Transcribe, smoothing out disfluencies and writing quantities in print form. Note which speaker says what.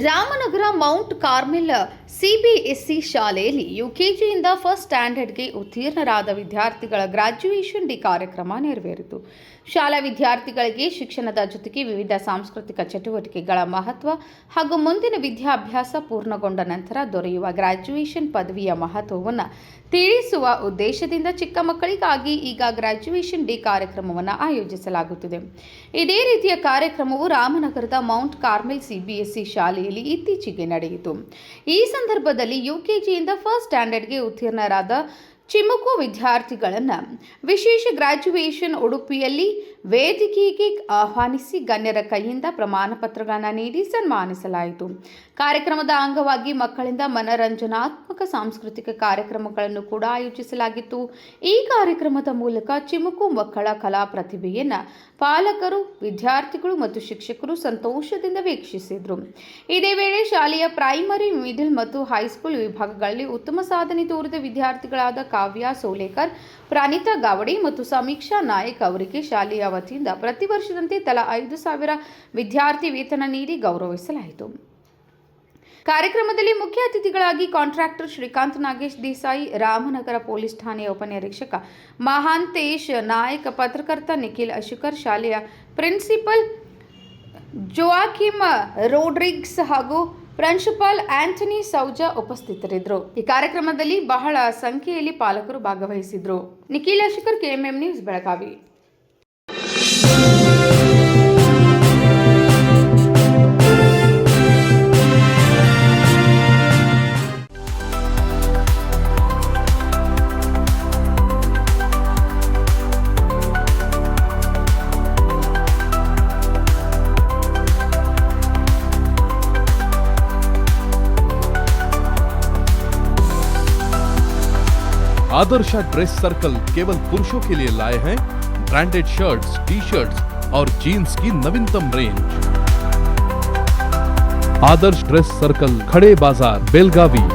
Speaker 1: Ramanagara Mount Carmel CBSE ಶಾಲೆಯಲ್ಲಿ ಯುಕೆಜಿಯಿಂದ first ಸ್ಟ್ಯಾಂಡರ್ಡ್ಗೆ ಉತ್ತೀರ್ಣರಾದ ವಿದ್ಯಾರ್ಥಿಗಳ graduation day ಕಾರ್ಯಕ್ರಮ ನೆರವೇರಿತು. ಶಾಲಾ ವಿದ್ಯಾರ್ಥಿಗಳಿಗೆ ಶಿಕ್ಷಣದ ಜೊತೆಗೆ ವಿವಿಧ ಸಾಂಸ್ಕೃತಿಕ ಚಟುವಟಿಕೆಗಳ ಮಹತ್ವ ಹಾಗೂ ಮುಂದಿನ ವಿದ್ಯಾಭ್ಯಾಸ ಪೂರ್ಣಗೊಂಡ ನಂತರ ದೊರೆಯುವ ಗ್ರಾಜ್ಯುಯೇಷನ್ ಪದವಿಯ ಮಹತ್ವವನ್ನು ತಿಳಿಸುವ ಉದ್ದೇಶದಿಂದ ಚಿಕ್ಕ ಮಕ್ಕಳಿಗಾಗಿ ಈಗ ಗ್ರಾಜ್ಯುಯೇಷನ್ ಡೇ ಕಾರ್ಯಕ್ರಮವನ್ನು ಆಯೋಜಿಸಲಾಗುತ್ತಿದೆ. ಇದೇ ರೀತಿಯ ಕಾರ್ಯಕ್ರಮವು ರಾಮನಗರದ ಮೌಂಟ್ ಕಾರ್ಮೆಲ್ ಸಿಬಿಎಸ್ಇ ಶಾಲೆಯಲ್ಲಿ ಇತ್ತೀಚೆಗೆ ನಡೆಯಿತು. ಈ ಸಂದರ್ಭದಲ್ಲಿ ಯುಕೆಜಿಯಿಂದ ಫಸ್ಟ್ ಸ್ಟ್ಯಾಂಡರ್ಡ್ಗೆ ಉತ್ತೀರ್ಣರಾದ ಚಿಮುಕು ವಿದ್ಯಾರ್ಥಿಗಳನ್ನು ವಿಶೇಷ ಗ್ರಾಜ್ಯುಯೇಷನ್ ಉಡುಪಿಯಲ್ಲಿ ವೇದಿಕೆಗೆ ಆಹ್ವಾನಿಸಿ ಗಣ್ಯರ ಕೈಯಿಂದ ಪ್ರಮಾಣ ಪತ್ರಗಳನ್ನು ನೀಡಿ ಸನ್ಮಾನಿಸಲಾಯಿತು. ಕಾರ್ಯಕ್ರಮದ ಅಂಗವಾಗಿ ಮಕ್ಕಳಿಂದ ಮನರಂಜನಾತ್ಮಕ ಸಾಂಸ್ಕೃತಿಕ ಕಾರ್ಯಕ್ರಮಗಳನ್ನು ಕೂಡ ಆಯೋಜಿಸಲಾಗಿತ್ತು. ಈ ಕಾರ್ಯಕ್ರಮದ ಮೂಲಕ ಚಿಮುಕು ಮಕ್ಕಳ ಕಲಾ ಪ್ರತಿಭೆಯನ್ನು ಪಾಲಕರು, ವಿದ್ಯಾರ್ಥಿಗಳು ಮತ್ತು ಶಿಕ್ಷಕರು ಸಂತೋಷದಿಂದ ವೀಕ್ಷಿಸಿದರು. ಇದೇ ವೇಳೆ ಶಾಲೆಯ ಪ್ರೈಮರಿ, ಮಿಡಲ್ ಮತ್ತು ಹೈಸ್ಕೂಲ್ ವಿಭಾಗಗಳಲ್ಲಿ ಉತ್ತಮ ಸಾಧನೆ ತೋರಿದ ವಿದ್ಯಾರ್ಥಿಗಳಾದ ಕಾವ್ಯ ಸೋಲೇಕರ್, ಪ್ರಾಣಿತಾ ಗಾವಡೆ ಮತ್ತು ಸಮೀಕ್ಷಾ ನಾಯಕ್ ಅವರಿಗೆ ಶಾಲೆಯ ವತಿಯಿಂದ ಪ್ರತಿ ವರ್ಷದಂತೆ ತಲಾ 5,000 ವಿದ್ಯಾರ್ಥಿ ವೇತನ ನೀಡಿ ಗೌರವಿಸಲಾಯಿತು. ಕಾರ್ಯಕ್ರಮದಲ್ಲಿ ಮುಖ್ಯ ಅತಿಥಿಗಳಾಗಿ ಕಾಂಟ್ರಾಕ್ಟರ್ ಶ್ರೀಕಾಂತ್ ನಾಗೇಶ್ ದೇಸಾಯಿ, ರಾಮನಗರ ಪೊಲೀಸ್ ಠಾಣೆಯ ಉಪನಿರೀಕ್ಷಕ ಮಹಾಂತೇಶ್ ನಾಯಕ್, ಪತ್ರಕರ್ತ ನಿಖಿಲ್ ಅಶುಕರ್, ಶಾಲೆಯ ಪ್ರಿನ್ಸಿಪಲ್ ಜೋಆಕಿಮ್ ರೋಡ್ರಿಗ್ಸ್ ಹಾಗೂ ಪ್ರಿನ್ಸಿಪಾಲ್ ಆಂಟನಿ ಸೌಜಾ ಉಪಸ್ಥಿತರಿದ್ದರು. ಈ ಕಾರ್ಯಕ್ರಮದಲ್ಲಿ ಬಹಳ ಸಂಖ್ಯೆಯಲ್ಲಿ ಪಾಲಕರು ಭಾಗವಹಿಸಿದ್ರು. Nikhil Ashukar, KMM news, Belagavi.
Speaker 2: Adarsh dress circle केवल पुरुषों के लिए लाए हैं ब्रांडेड शर्ट्स, टी शर्ट्स और जीन्स की नवीनतम रेंज। आदर्श ड्रेस सर्कल, खड़े बाजार, बेलगावी।